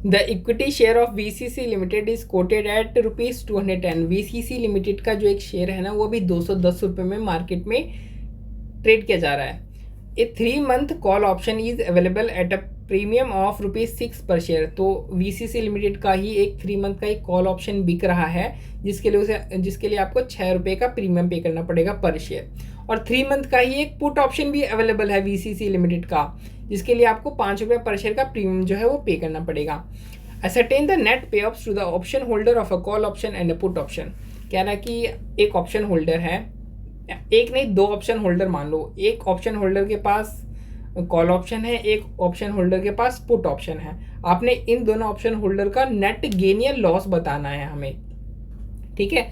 The equity share of VCC limited is quoted at ₹210। VCC limited का जो एक share है ना वो भी 210 रुपये में मार्केट में ट्रेड किया जा रहा है। ए 3 month call option is available at a premium of ₹6 पर शेयर। तो वीसीसी लिमिटेड का ही एक 3 मंथ का एक कॉल ऑप्शन बिक रहा है जिसके लिए आपको ₹6 का प्रीमियम पे करना पड़ेगा पर शेयर। और 3 मंथ का ही एक पुट ऑप्शन भी अवेलेबल है वीसीसी लिमिटेड का, जिसके लिए आपको ₹5 पर शेयर का प्रीमियम जो है वो पे करना पड़ेगा। Ascertain the net payoffs to the option holder of a call option and a put option. कह रहा है कि एक ऑप्शन होल्डर है, एक नहीं 2 ऑप्शन होल्डर मान लो, एक ऑप्शन होल्डर के पास कॉल ऑप्शन है, एक ऑप्शन होल्डर के पास पुट ऑप्शन है। आपने इन दोनों ऑप्शन होल्डर का नेट गेन या लॉस बताना है हमें, ठीक है।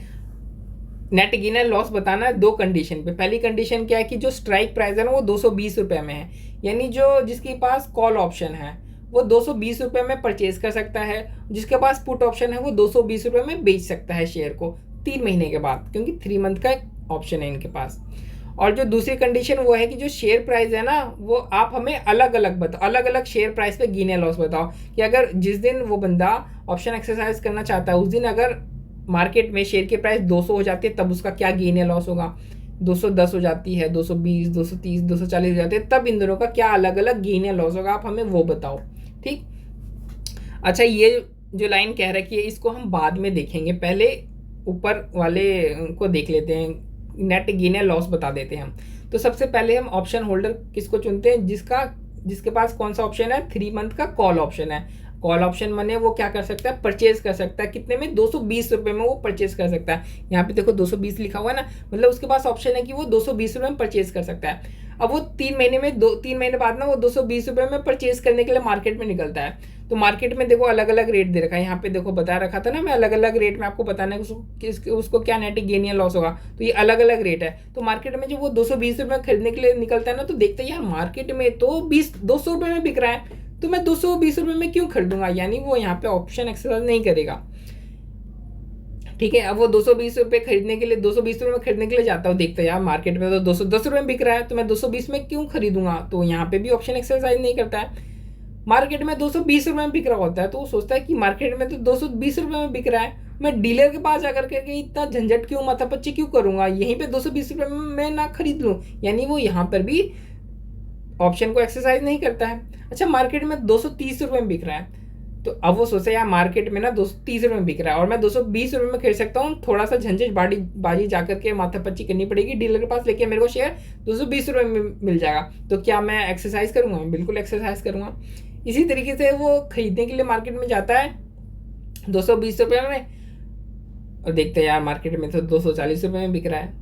नेट गेन या लॉस बताना है 2 कंडीशन पे। पहली कंडीशन क्या है कि जो स्ट्राइक प्राइस है ना वो 220 रुपये में है, यानी जो जिसके पास कॉल ऑप्शन है वो 220 रुपये में परचेज कर सकता है, जिसके पास पुट ऑप्शन है वो 220 रुपये में बेच सकता है शेयर को 3 महीने के बाद, क्योंकि 3 मंथ का ऑप्शन है इनके पास। और जो दूसरी कंडीशन वो है कि जो शेयर प्राइस है ना वो आप हमें अलग अलग बताओ, अलग अलग शेयर प्राइस पे गेन या लॉस बताओ, कि अगर जिस दिन वो बंदा ऑप्शन एक्सरसाइज करना चाहता है उस दिन अगर मार्केट में शेयर की प्राइस 200 हो जाती है तब उसका क्या गेन या लॉस होगा, 210 हो जाती है, 220, 230, 240 हो जाती है, तब इन दोनों का क्या अलग अलग गेन या लॉस होगा, आप हमें वो बताओ, ठीक। अच्छा, ये जो लाइन कह रखी है इसको हम बाद में देखेंगे, पहले ऊपर वाले को देख लेते हैं, नेट गेन या लॉस बता देते हैं हम। तो सबसे पहले हम ऑप्शन होल्डर किसको चुनते हैं, जिसके पास कौन सा ऑप्शन है, 3 मंथ का कॉल ऑप्शन है। कॉल ऑप्शन माने वो क्या कर सकता है, परचेज कर सकता है, कितने में, 220 रुपये में वो परचेज कर सकता है। यहाँ पे देखो 220 लिखा हुआ है ना, मतलब उसके पास ऑप्शन है कि वो 220 रुपये में परचेज कर सकता है। अब वो 3 महीने बाद ना वो 220 रुपये में परचेज करने के लिए मार्केट में निकलता है। तो मार्केट में देखो अलग अलग रेट दे रखा है, यहाँ पे देखो बता रखा था ना मैं, अलग अलग रेट में आपको बताना है उसको क्या नेट गेन या लॉस होगा। तो ये अलग अलग रेट है। तो मार्केट में जब वो 220 रुपये में खरीदने के लिए निकलता है ना, तो देखते हैं यार मार्केट में तो 200 रुपये में बिक रहा है, तो मैं 220 रुपये में क्यों खरीदूंगा, यानी वो यहाँ पे ऑप्शन एक्सरसाइज नहीं करेगा, ठीक है। अब वो 220 रुपये खरीदने के लिए 220 रुपये में खरीदने के लिए जाता हूँ, देखता है यार मार्केट में तो 210 रुपये में बिक रहा है, तो मैं 220 में क्यों खरीदूंगा, तो यहाँ पे भी ऑप्शन एक्सरसाइज नहीं करता है। मार्केट में 220 रुपये में बिक रहा होता है तो वो सोचता है कि मार्केट में तो 220 रुपये में बिक रहा है, मैं डीलर के पास जाकर के इतना झंझट क्यों, माथापच्ची क्यों करूंगा, यहीं पे 220 रुपये में मैं ना खरीद लूँ, यानी वो यहाँ पर भी ऑप्शन को एक्सरसाइज नहीं करता है। अच्छा, मार्केट में 230 रुपये में बिक रहा है, तो अब वो सोचता है यार मार्केट में ना 230 रुपये में बिक रहा है और मैं 220 रुपये में खरीद सकता हूँ, थोड़ा सा झंझट बाजी जाकर के माथापच्ची करनी पड़ेगी डीलर के पास, लेकिन मेरे को शेयर 220 रुपये में मिल जाएगा, तो क्या मैं एक्सरसाइज करूँगा, मैं बिल्कुल एक्सरसाइज करूँगा। इसी तरीके से वो खरीदने के लिए मार्केट में जाता है 220 रुपये में, और देखते हैं यार मार्केट में तो 240 रुपये में बिक रहा है,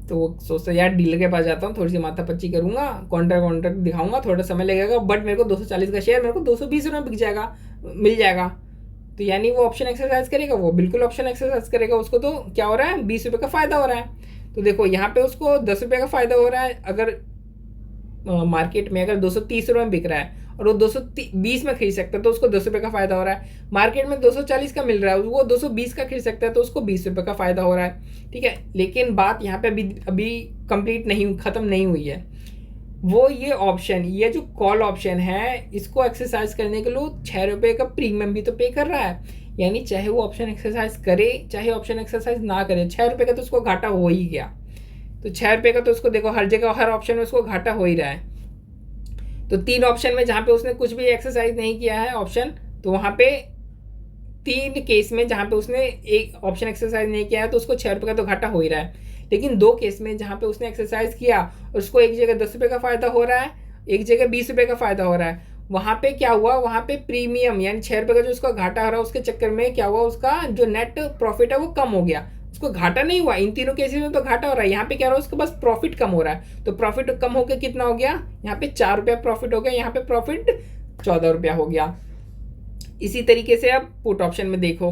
तो वो सोचता है यार डीलर के पास जाता हूँ, थोड़ी सी माथापच्ची करूंगा, कॉन्ट्रैक्ट दिखाऊंगा, थोड़ा समय लगेगा, बट मेरे को 240 का शेयर मेरे को 220 रुपये में बिक जाएगा, मिल जाएगा। तो यानी वो ऑप्शन एक्सरसाइज करेगा, वो बिल्कुल ऑप्शन एक्सरसाइज करेगा, उसको तो क्या हो रहा है, 20 रुपये का फायदा हो रहा है। तो देखो यहाँ पे उसको 10 रुपये का फायदा हो रहा है, अगर मार्केट में अगर 230 रुपये में बिक रहा है और वो 220 में खरीद सकता है तो उसको 10 रुपये का फायदा हो रहा है। मार्केट में 240 का मिल रहा है, वो 220 का खरीद सकता है तो उसको 20 रुपये का फायदा हो रहा है, ठीक है। लेकिन बात यहाँ पे अभी कंप्लीट नहीं, खत्म नहीं हुई है। वो ये ऑप्शन, ये जो कॉल ऑप्शन है इसको एक्सरसाइज करने के लिए 6 रुपये का प्रीमियम भी तो पे कर रहा है, यानी चाहे वो ऑप्शन एक्सरसाइज करे चाहे ऑप्शन एक्सरसाइज ना करे, 6 रुपये का तो उसको घाटा हो ही गया। तो 6 रुपये का तो उसको देखो हर जगह हर ऑप्शन में उसको घाटा हो ही रहा है। तो 3 ऑप्शन में जहाँ पे उसने कुछ भी एक्सरसाइज नहीं किया है ऑप्शन, तो वहाँ पे 3 केस में जहाँ पे उसने एक ऑप्शन एक्सरसाइज नहीं किया है तो उसको 6 रुपये का तो घाटा हो ही रहा है। लेकिन 2 केस में जहाँ पे उसने एक्सरसाइज किया और उसको एक जगह 10 रुपये का फायदा हो रहा है, एक जगह 20 रुपये का फायदा हो रहा है, वहाँ पे क्या हुआ, वहाँ पे प्रीमियम यानी 6 रुपये का जो उसका घाटा हो रहा है उसके चक्कर में क्या हुआ, उसका जो नेट प्रॉफिट है वो कम हो गया, उसको घाटा नहीं हुआ। इन तीनों केसेस में तो घाटा हो रहा है, यहाँ पे क्या हो रहा है, उसके पास प्रॉफिट कम हो रहा है। तो प्रॉफिट कम होकर कितना हो गया, यहाँ पे 4 रुपया प्रॉफिट हो गया, यहाँ पे प्रॉफिट 14 रुपया हो गया। इसी तरीके से अब पुट ऑप्शन में देखो,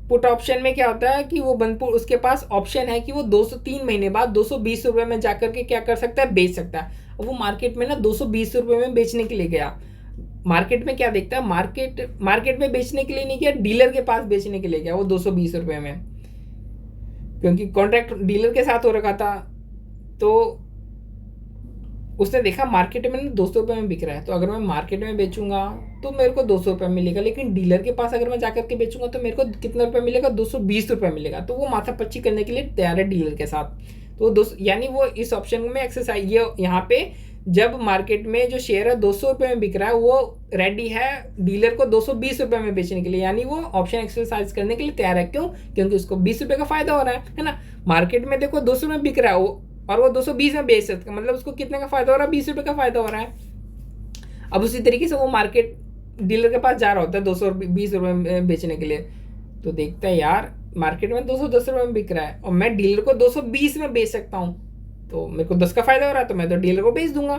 पुट ऑप्शन में क्या होता है कि वो बनपुर उसके पास ऑप्शन है कि वो 203 महीने बाद 220 रुपये में जाकर के क्या कर सकता है, बेच सकता है। अब वो मार्केट में ना 220 रुपये में बेचने के लिए गया, मार्केट में क्या देखता है, मार्केट में बेचने के लिए नहीं गया, डीलर के पास बेचने के लिए गया वो 220 रुपये में, क्योंकि कॉन्ट्रैक्ट डीलर के साथ हो रखा था। तो उसने देखा मार्केट में ना 200 रुपये में बिक रहा है, तो अगर मैं मार्केट में बेचूंगा तो मेरे को 200 रुपये मिलेगा, लेकिन डीलर के पास अगर मैं जाकर के बेचूंगा तो मेरे को कितना रुपये मिलेगा, 220 रुपये मिलेगा। तो वो माथापच्ची करने के लिए तैयार है डीलर के साथ। तो यानी वो इस ऑप्शन में एक्सरसाइज, ये यहाँ पे जब मार्केट में जो शेयर है 200 रुपये में बिक रहा है, वो रेडी है डीलर को 220 रुपये में बेचने के लिए, यानी वो ऑप्शन एक्सरसाइज करने के लिए तैयार है। क्यों? क्योंकि उसको 20 रुपये का फायदा हो रहा है ना। मार्केट में देखो 200 में बिक रहा है और वो 220 में बेच सकता है, मतलब उसको कितने का फायदा हो रहा है, 20 रुपये का फायदा हो रहा है। अब उसी तरीके से वो मार्केट डीलर के पास जा रहा होता है 220 रुपये में बेचने के लिए, तो देखता है यार मार्केट में 210 रुपये में बिक रहा है और मैं डीलर को 220 में बेच सकता हूँ, तो मेरे को 10 का फायदा हो रहा है, तो मैं तो डीलर को बेच दूंगा,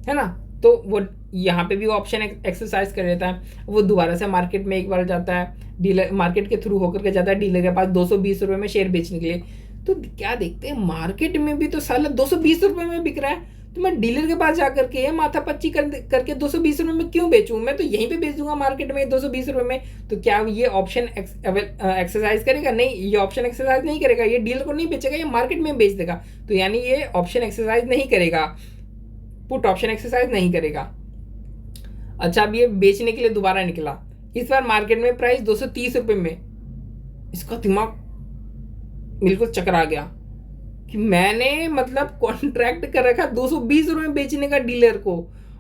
है ना। तो वो यहाँ पे भी वो ऑप्शन एक्सरसाइज कर लेता है। वो दोबारा से मार्केट में एक बार जाता है, डीलर मार्केट के थ्रू होकर के जाता है डीलर के पास 220 रुपये में शेयर बेचने के लिए। तो क्या देखते हैं, मार्केट में भी तो साला 220 रुपये में बिक रहा है, तो मैं डीलर के पास जाकर के माथापच्ची करके 220 रुपये में क्यों बेचूं, मैं तो यहीं पे बेच दूंगा मार्केट में 220 रुपये में। तो क्या ये ऑप्शन एक्सरसाइज करेगा? नहीं, ये ऑप्शन एक्सरसाइज नहीं करेगा, ये डीलर को नहीं बेचेगा, ये मार्केट में बेच देगा। तो यानी ये ऑप्शन एक्सरसाइज नहीं करेगा, पुट ऑप्शन एक्सरसाइज नहीं करेगा। अच्छा, अब ये बेचने के लिए दोबारा निकला, इस बार मार्केट में प्राइस 230 रुपये में। इसका दिमाग बिल्कुल चकरा गया कि मैंने मतलब कॉन्ट्रैक्ट कर रखा 220 रुपये में बेचने का डीलर को,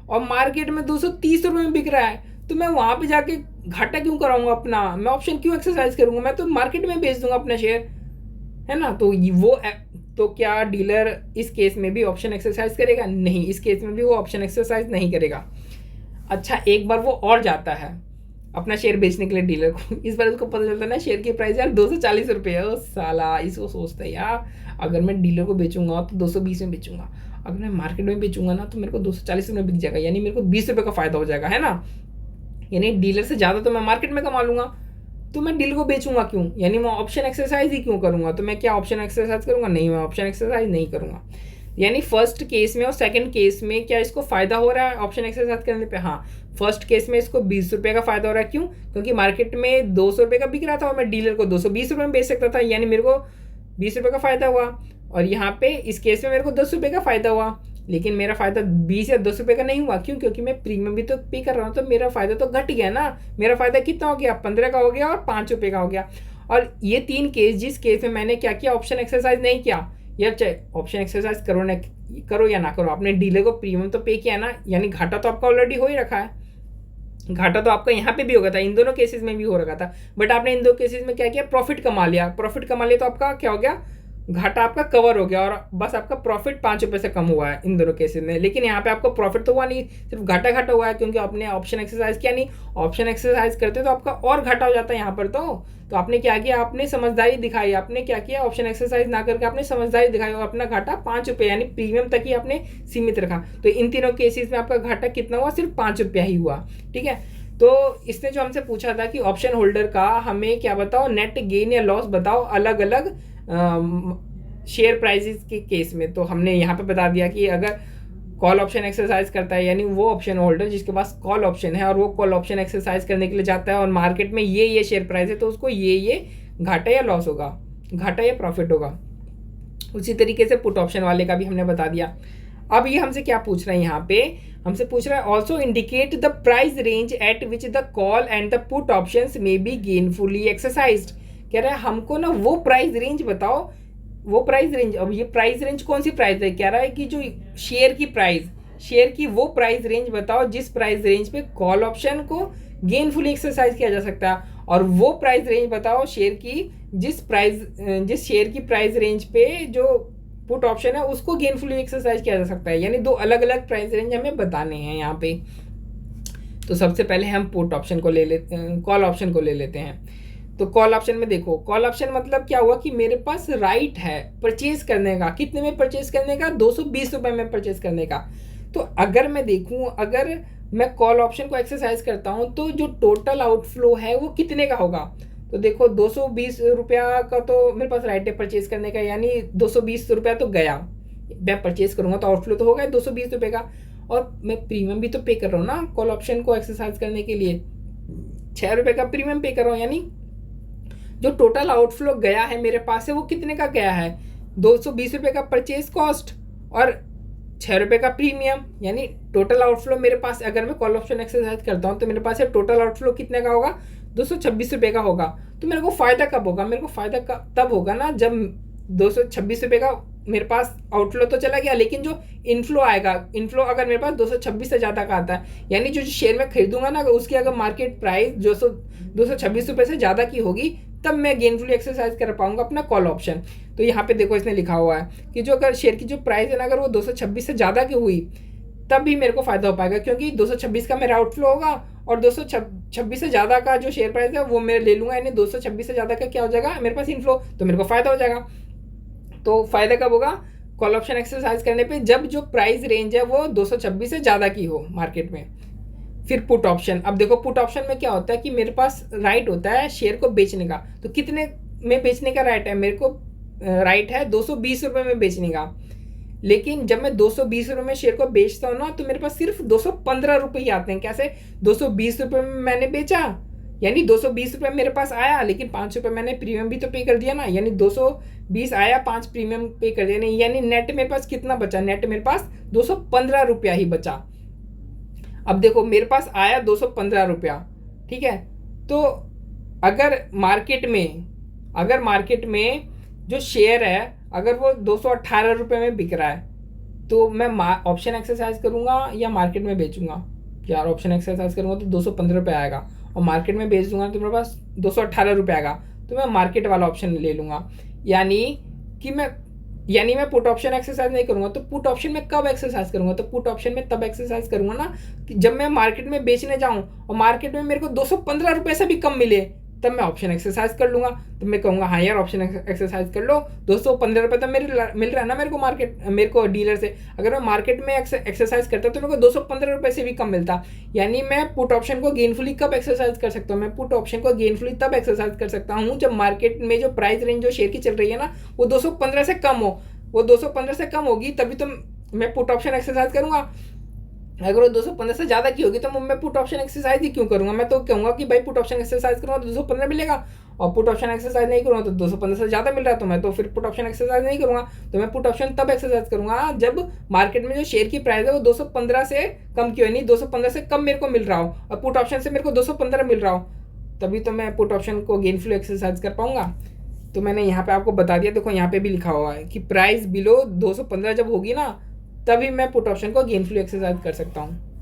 और मार्केट में 230 रुपये में बिक रहा है, तो मैं वहां पे जाके घाटा क्यों कराऊंगा अपना, मैं ऑप्शन क्यों एक्सरसाइज करूंगा, मैं तो मार्केट में बेच दूंगा अपना शेयर, है ना। तो क्या डीलर इस केस में भी ऑप्शन एक्सरसाइज करेगा? नहीं, इस केस में भी वो ऑप्शन एक्सरसाइज नहीं करेगा। अच्छा, एक बार वो और जाता है अपना शेयर बेचने के लिए डीलर को, इस बार उसको पता चलता है ना शेयर की प्राइस यार 240 रुपये है। ओ साला, इसको सोचता है यार अगर मैं डीलर को बेचूंगा तो 220 में बेचूंगा, अगर मैं मार्केट में बेचूंगा ना तो मेरे को 240 में बिक जाएगा, यानी मेरे को 20 रुपये का फायदा हो जाएगा, है ना। यानी डीलर से ज़्यादा तो मैं मार्केट में कमा लूंगा, तो मैं डीलर को बेचूंगा क्यों, यानी मैं ऑप्शन एक्सरसाइज ही क्यों करूंगा। तो मैं क्या ऑप्शन एक्सरसाइज करूंगा? नहीं, मैं ऑप्शन एक्सरसाइज नहीं करूंगा। यानी फर्स्ट केस में और सेकंड केस में क्या इसको फायदा हो रहा है ऑप्शन एक्सरसाइज करने पे? हाँ, फर्स्ट केस में इसको 20 रुपये का फायदा हो रहा है। क्यों? क्योंकि मार्केट में 200 रुपये का बिक रहा था और मैं डीलर को 220 रुपये में बेच सकता था, यानी मेरे को 20 रुपये का फायदा हुआ। और यहाँ पे इस केस में मेरे को 10 रुपये का फायदा हुआ, लेकिन मेरा फायदा 20 या 10 रुपये का नहीं हुआ। क्यों? क्योंकि मैं प्रीमियम भी तो पे कर रहा हूँ, तो मेरा फायदा तो घट गया ना। मेरा फायदा कितना हो गया? 15 का हो गया और 5 रुपये का हो गया। और ये 3 केस, जिस केस में मैंने क्या किया, ऑप्शन एक्सरसाइज नहीं किया, यार चाहे ऑप्शन एक्सरसाइज करो या ना करो, आपने डीलर को प्रीमियम तो पे किया ना, यानी घाटा तो आपका ऑलरेडी हो ही रखा है। घाटा तो आपका यहाँ पे भी होगा था, इन दोनों केसेस में भी हो रखा था, बट आपने इन दो केसेस में क्या किया, प्रॉफिट कमा लिया। प्रॉफिट कमा लिया तो आपका क्या हो गया, घाटा आपका कवर हो गया, और बस आपका प्रॉफिट 5 रुपये से कम हुआ है इन दोनों केसेस में। लेकिन यहाँ पे आपको प्रॉफिट तो हुआ नहीं, सिर्फ घाटा घाटा हुआ है, क्योंकि आपने ऑप्शन एक्सरसाइज किया नहीं। ऑप्शन एक्सरसाइज करते तो आपका और घाटा हो जाता है यहाँ पर। तो आपने क्या किया, आपने समझदारी दिखाई। आपने क्या किया, ऑप्शन एक्सरसाइज ना करके आपने समझदारी दिखाई और अपना घाटा 5 रुपये यानी प्रीमियम तक ही आपने सीमित रखा। तो इन तीनों केसेस में आपका घाटा कितना हुआ, सिर्फ 5 रुपया ही हुआ। ठीक है, तो इसने जो हमसे पूछा था कि ऑप्शन होल्डर का हमें क्या बताओ, नेट गेन या लॉस बताओ अलग अलग शेयर प्राइसेस के केस में। तो हमने यहाँ पे बता दिया कि अगर कॉल ऑप्शन एक्सरसाइज करता है, यानी वो ऑप्शन होल्डर जिसके पास कॉल ऑप्शन है और वो कॉल ऑप्शन एक्सरसाइज करने के लिए जाता है और मार्केट में ये शेयर प्राइस है, तो उसको ये घाटा या लॉस होगा, घाटा या प्रॉफिट होगा। उसी तरीके से पुट ऑप्शन वाले का भी हमने बता दिया। अब ये हमसे क्या पूछ रहा है, यहाँ पे हमसे पूछ रहा है also indicate the price range at which the call and the put options may be gainfully exercised. कह रहा है हमको ना वो प्राइस रेंज बताओ, वो प्राइस रेंज। अब ये प्राइस रेंज कौन सी प्राइस है, कह रहा है कि जो शेयर की वो प्राइस रेंज बताओ जिस प्राइस रेंज पे कॉल ऑप्शन को गेनफुली एक्सरसाइज किया जा सकता है, और वो प्राइस रेंज बताओ शेयर की जिस शेयर की प्राइस रेंज पे जो पुट ऑप्शन है उसको गेनफुली एक्सरसाइज किया जा सकता है। यानी दो अलग अलग प्राइस रेंज हमें बताने हैं यहाँ पे। तो सबसे पहले हम पुट ऑप्शन को कॉल ऑप्शन को ले लेते हैं। तो कॉल ऑप्शन में देखो, कॉल ऑप्शन मतलब क्या हुआ कि मेरे पास राइट है परचेज करने का। कितने में परचेज करने का, 220 रुपये में परचेज करने का। तो अगर मैं देखूं, अगर मैं कॉल ऑप्शन को एक्सरसाइज करता हूं तो जो टोटल आउटफ्लो है वो कितने का होगा। तो देखो 220 रुपया का तो मेरे पास राइट है परचेज करने का, यानी 220 रुपया तो गया। मैं परचेज करूंगा तो आउटफ्लो तो होगा 220 रुपये का, और मैं प्रीमियम भी तो पे कर रहा हूँ ना कॉल ऑप्शन को एक्सरसाइज करने के लिए, 6 रुपये का प्रीमियम पे कर रहा हूँ। यानी जो टोटल आउटफ्लो गया है मेरे पास से वो कितने का गया है, 220 रुपये का परचेज कॉस्ट और ₹6 का प्रीमियम, यानी टोटल आउटफ्लो मेरे पास, अगर मैं कॉल ऑप्शन एक्सरसाइज करता हूँ तो मेरे पास टोटल आउटफ्लो कितने का होगा, ₹226 का होगा। तो मेरे को फ़ायदा कब होगा, मेरे को फ़ायदा तब होगा ना जब ₹226 का मेरे पास आउटफ्लो तो चला गया, लेकिन जो इनफ्लो आएगा, इनफ्लो अगर मेरे पास 226 से ज़्यादा का आता है, यानी जो शेयर मैं खरीदूंगा ना, उसकी अगर मार्केट प्राइस ₹226 से ज़्यादा की होगी, तब मैं गेनफुली एक्सरसाइज कर पाऊंगा अपना कॉल ऑप्शन। तो यहाँ पे देखो इसने लिखा हुआ है कि जो अगर शेयर की जो प्राइस है ना, अगर वो 226 से ज़्यादा की हुई तब भी मेरे को फ़ायदा हो पाएगा, क्योंकि 226 का मेरा आउटफ्लो होगा और 226 से ज़्यादा का जो शेयर प्राइस है वो मैं ले लूँगा, यानी 226 से ज़्यादा का क्या हो जाएगा मेरे पास इनफ्लो, तो मेरे को फ़ायदा हो जाएगा। तो फ़ायदा कब होगा, कॉल ऑप्शन एक्सरसाइज करने पे, जब जो प्राइस रेंज है वो 226 से ज़्यादा की हो मार्केट में। फिर पुट ऑप्शन, अब देखो पुट ऑप्शन में क्या होता है कि मेरे पास राइट होता है शेयर को बेचने का। तो कितने में बेचने का राइट है, मेरे को राइट है ₹220 में बेचने का। लेकिन जब मैं ₹220 में शेयर को बेचता हूँ ना, तो मेरे पास सिर्फ ₹215 आते हैं। कैसे, ₹220 में मैंने बेचा, यानी ₹220 मेरे पास आया, लेकिन ₹5 मैंने प्रीमियम भी तो पे कर दिया ना, यानी 220 आया, 5 प्रीमियम पे कर दिया, नहीं यानी नेट मेरे पास कितना बचा, नेट मेरे पास ₹215 ही बचा। अब देखो मेरे पास आया ₹215, ठीक है। तो अगर मार्केट में जो शेयर है अगर वो ₹218 में बिक रहा है, तो मैं ऑप्शन एक्सरसाइज करूंगा या मार्केट में बेचूंगा। यार ऑप्शन एक्सरसाइज करूंगा तो ₹215 आएगा, और मार्केट में बेच दूंगा तो मेरे पास ₹218 आएगा, तो मैं मार्केट वाला ऑप्शन ले लूँगा। यानी मैं पुट ऑप्शन एक्सरसाइज नहीं करूंगा। तो पुट ऑप्शन में कब एक्सरसाइज करूंगा, तो पुट ऑप्शन में तब एक्सरसाइज करूंगा ना कि जब मैं मार्केट में बेचने जाऊं और मार्केट में मेरे को ₹215 से भी कम मिले, तब मैं ऑप्शन एक्सरसाइज कर लूंगा। तो मैं कहूँगा हाँ यार ऑप्शन एक्सरसाइज कर लो, ₹215 तो मिल रहा है ना मेरे को डीलर से। अगर मैं मार्केट में एक्सरसाइज करता तो मेरे को ₹215 से भी कम मिलता। यानी मैं पुट ऑप्शन को गेनफुली कब एक्सरसाइज कर सकता हूँ, मैं पुट ऑप्शन को गेनफुली तब एक्सरसाइज कर सकता हूँ जब मार्केट में जो प्राइस रेंज जो शेयर की चल रही है ना, वो 215 से कम हो। वो 215 से कम होगी तभी तो मैं पुट ऑप्शन एक्सरसाइज करूंगा। अगर वो 215 से ज़्यादा की होगी तो मैं पुट ऑप्शन एक्सरसाइज ही क्यों करूंगा। मैं तो कहूँगा कि भाई पुट ऑप्शन एक्सरसाइज करूँगा तो 215 मिलेगा, और पुट ऑप्शन एक्सरसाइज नहीं करूँगा तो 215 से ज़्यादा मिल रहा है, तो मैं तो फिर पुट ऑप्शन एक्सरसाइज नहीं करूँगा। तो मैं पुट ऑप्शन तब एक्सरसाइज करूँगा जब मार्केट में जो शेयर की प्राइस है वो 215 से कम की हो, नहीं 215 से कम मेरे को मिल रहा हो और पुट ऑप्शन से मेरे को 215 मिल रहा हो, तभी तो मैं पुट ऑप्शन को गेनफुल एक्सरसाइज कर पाऊँगा। तो मैंने यहाँ पे आपको बता दिया, देखो यहाँ पे भी लिखा हुआ है कि प्राइस बिलो 215 जब होगी ना, तभी मैं पुट ऑप्शन को गेनफुल एक्सरसाइज कर सकता हूँ।